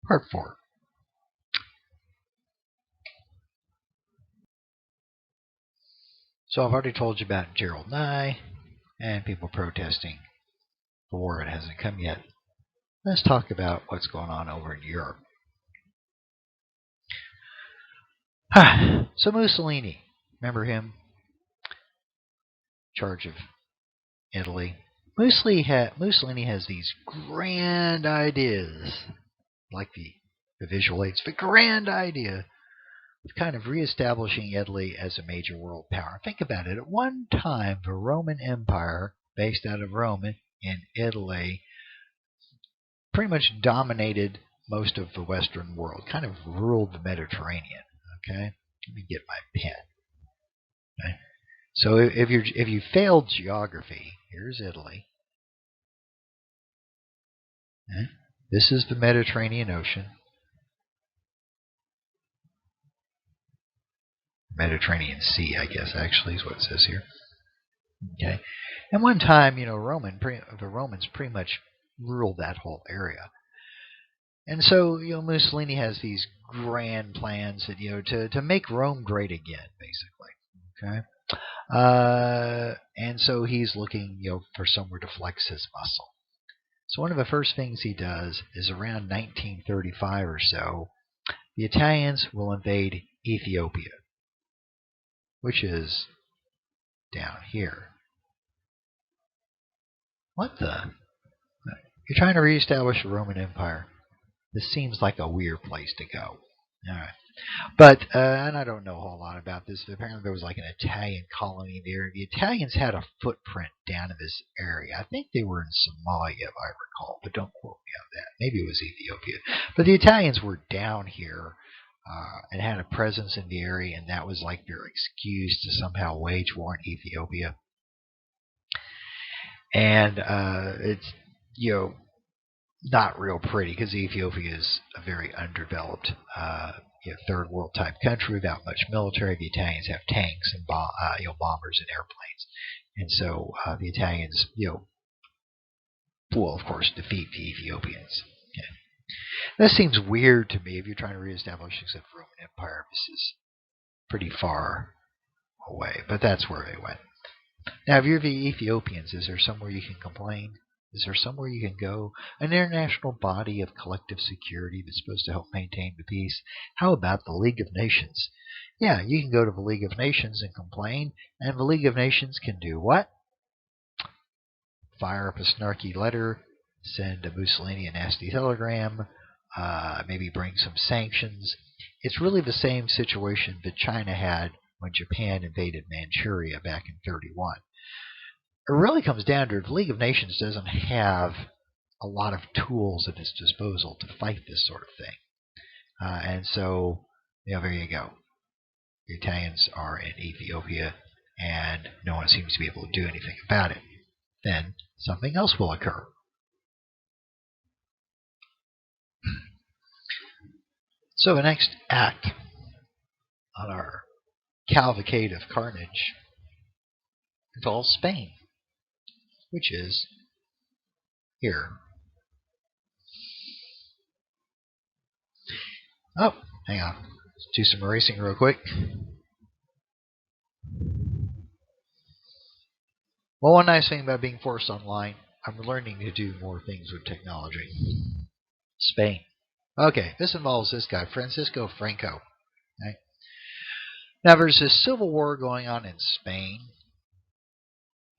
Part 4. So I've already told you about Gerald Nye and people protesting the war that hasn't come yet. Let's talk about what's going on over in Europe. So Mussolini, remember him? In charge of Italy. Mussolini has these grand ideas, like the visual aids, the grand idea of kind of reestablishing Italy as a major world power. Think about it. At one time, the Roman Empire, based out of Rome in Italy, pretty much dominated most of the Western world, kind of ruled the Mediterranean. Okay, let me get my pen. Okay? So if you failed geography, here's Italy. Okay? This is the Mediterranean Ocean. Mediterranean Sea, I guess, actually is what it says here. Okay, and one time, the Romans pretty much ruled that whole area. And so, Mussolini has these grand plans that, to make Rome great again, basically. Okay, and so he's looking, for somewhere to flex his muscle. So one of the first things he does is around 1935 or so, the Italians will invade Ethiopia, which is down here. What the? You're trying to reestablish the Roman Empire. This seems like a weird place to go. All right. But, and I don't know a whole lot about this, but apparently there was like an Italian colony there. The Italians had a footprint down in this area. I think they were in Somalia, if I recall, but don't quote me on that. Maybe it was Ethiopia. But the Italians were down here and had a presence in the area, and that was like their excuse to somehow wage war in Ethiopia. And it's, not real pretty because Ethiopia is a very underdeveloped third world type country without much military. The Italians have tanks and bombers and airplanes, and so the Italians will of course defeat the Ethiopians. Okay. That seems weird to me if you're trying to reestablish the Roman Empire. This is pretty far away, but that's where they went. Now, if you're the Ethiopians, is there somewhere you can complain? Is there somewhere you can go? An international body of collective security that's supposed to help maintain the peace? How about the League of Nations? Yeah, you can go to the League of Nations and complain, and the League of Nations can do what? Fire up a snarky letter, send a Mussolini a nasty telegram, maybe bring some sanctions. It's really the same situation that China had when Japan invaded Manchuria back in 1931. It really comes down to the League of Nations doesn't have a lot of tools at its disposal to fight this sort of thing. And so, there you go. The Italians are in Ethiopia, and no one seems to be able to do anything about it. Then something else will occur. So the next act on our cavalcade of carnage involves Spain, which is here. Oh, hang on. Let's do some erasing real quick. Well, one nice thing about being forced online, I'm learning to do more things with technology. Spain. Okay, this involves this guy, Francisco Franco. Okay. Now, there's this civil war going on in Spain.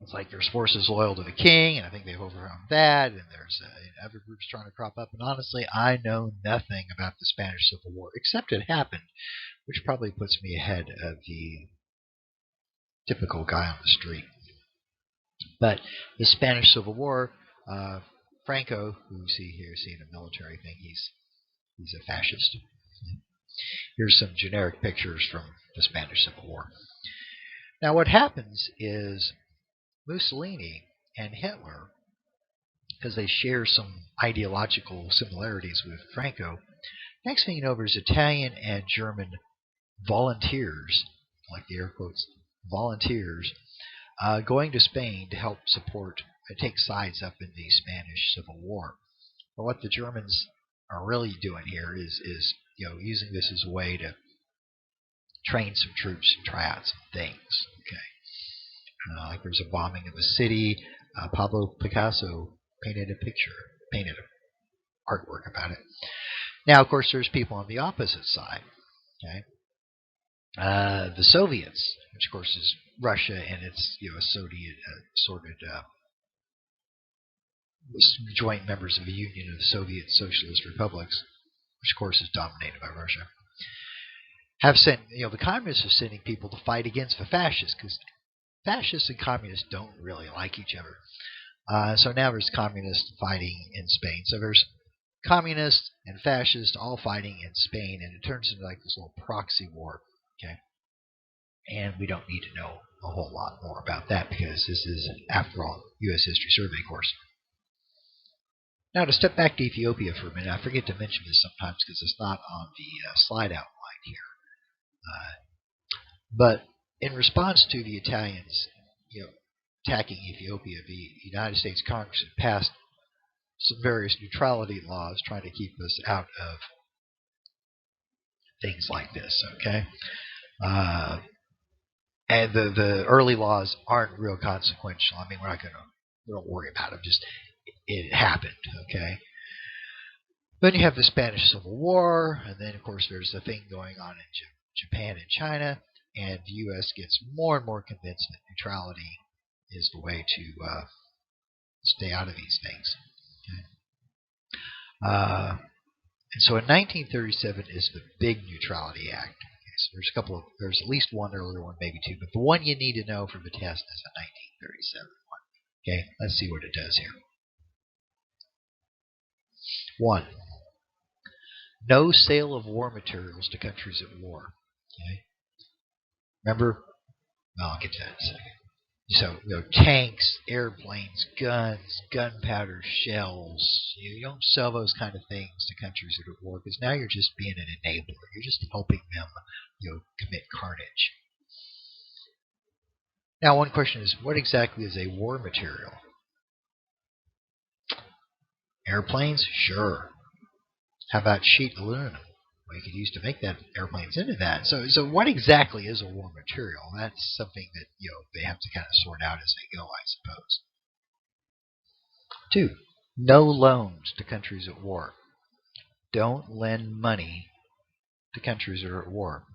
It's like there's forces loyal to the king, and I think they've overthrown that, and there's other groups trying to crop up. And honestly, I know nothing about the Spanish Civil War, except it happened, which probably puts me ahead of the typical guy on the street. But the Spanish Civil War, Franco, who you see here, seeing a military thing, he's a fascist. Here's some generic pictures from the Spanish Civil War. Now, what happens is Mussolini and Hitler, because they share some ideological similarities with Franco, next thing you know, there's Italian and German volunteers, like the air quotes, volunteers, going to Spain to help support, take sides up in the Spanish Civil War. But what the Germans are really doing here is using this as a way to train some troops and try out some things. Okay, like there's a bombing of a city. Pablo Picasso painted painted an artwork about it. Now, of course, there's people on the opposite side. Okay, the Soviets, which of course is Russia and its assorted joint members of the Union of the Soviet Socialist Republics, which of course is dominated by Russia, have sent, the communists are sending people to fight against the fascists, because fascists and communists don't really like each other. So now there's communists fighting in Spain. So there's communists and fascists all fighting in Spain, and it turns into like this little proxy war. Okay, and we don't need to know a whole lot more about that because this is, after all, U.S. History Survey course. Now, to step back to Ethiopia for a minute, I forget to mention this sometimes because it's not on the slide outline here. But in response to the Italians, attacking Ethiopia, the United States Congress had passed some various neutrality laws trying to keep us out of things like this. Okay, and the early laws aren't real consequential. I mean, we don't worry about them. Just it happened. Okay. Then you have the Spanish Civil War, and then of course there's the thing going on in Japan and China, and the U.S. gets more and more convinced that neutrality is the way to stay out of these things. Okay. And so in 1937 is the big Neutrality Act. Okay, so there's at least one earlier one, maybe two, but the one you need to know for the test is the 1937 one. Okay, let's see what it does here. 1. No sale of war materials to countries at war. Okay. Remember? I'll get to that in a second. So, tanks, airplanes, guns, gunpowder, shells. You don't sell those kind of things to countries that are at war because now you're just being an enabler. You're just helping them, commit carnage. Now, one question is, what exactly is a war material? Airplanes? Sure. How about sheet aluminum? Well, you could use to make that airplanes into that. So what exactly is a war material? That's something that they have to kind of sort out as they go, I suppose. 2. No loans to countries at war. Don't lend money to countries that are at war.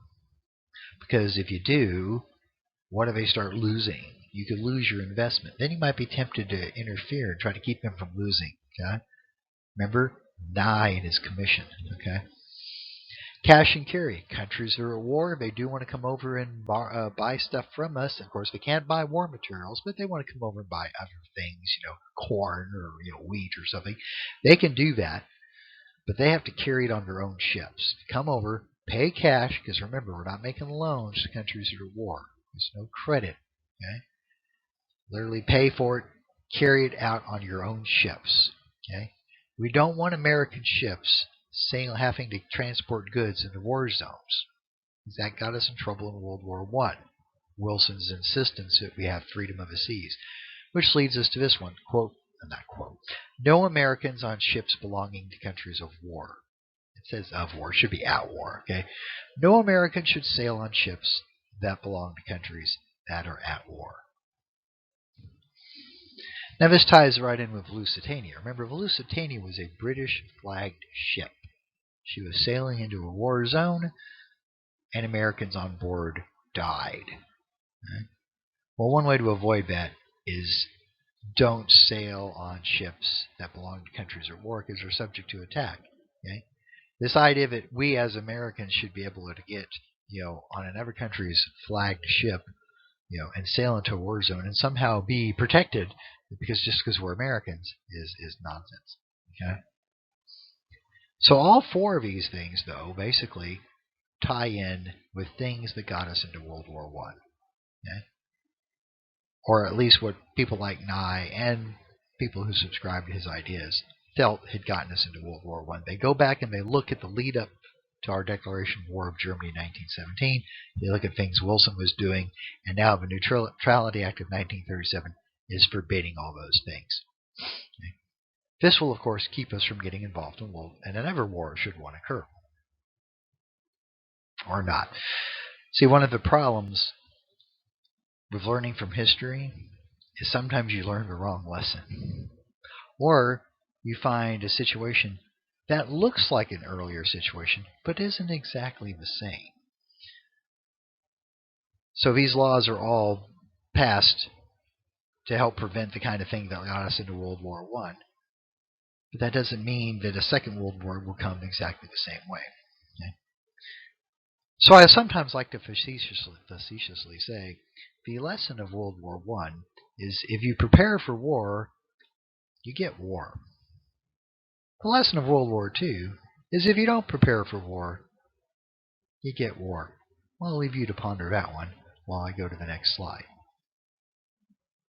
Because if you do, what do they start losing? You could lose your investment. Then you might be tempted to interfere and try to keep them from losing. Okay? Remember, Nye and his commission. Okay? Cash and carry. Countries that are at war, they do want to come over and buy stuff from us. Of course, they can't buy war materials, but they want to come over and buy other things, corn or wheat or something. They can do that, but they have to carry it on their own ships. Come over, pay cash, because remember, we're not making loans to countries that are at war. There's no credit. Okay? Literally pay for it, carry it out on your own ships. Okay? We don't want American ships having to transport goods into war zones. That got us in trouble in World War I. Wilson's insistence that we have freedom of the seas. Which leads us to this one. No Americans on ships belonging to countries of war. It says of war. It should be at war. Okay? No American should sail on ships that belong to countries that are at war. Now this ties right in with Lusitania. Remember, Lusitania was a British-flagged ship. She was sailing into a war zone, and Americans on board died. Okay? Well, one way to avoid that is don't sail on ships that belong to countries at war because they're subject to attack. Okay? This idea that we as Americans should be able to get, on another country's flagged ship, and sail into a war zone and somehow be protected because we're Americans is nonsense. Okay? So all four of these things, though, basically tie in with things that got us into World War I. Okay? Or at least what people like Nye and people who subscribed to his ideas felt had gotten us into World War I. They go back and they look at the lead up to our declaration of war of Germany in 1917. They look at things Wilson was doing, and now the Neutrality Act of 1937 is forbidding all those things. Okay? This will, of course, keep us from getting involved in another war should one occur. Or not. See, one of the problems with learning from history is sometimes you learn the wrong lesson. Or you find a situation that looks like an earlier situation, but isn't exactly the same. So these laws are all passed to help prevent the kind of thing that got us into World War I. But that doesn't mean that a second World War will come exactly the same way. Okay? So I sometimes like to facetiously say the lesson of World War I is if you prepare for war, you get war. The lesson of World War II is if you don't prepare for war, you get war. Well, I'll leave you to ponder that one while I go to the next slide.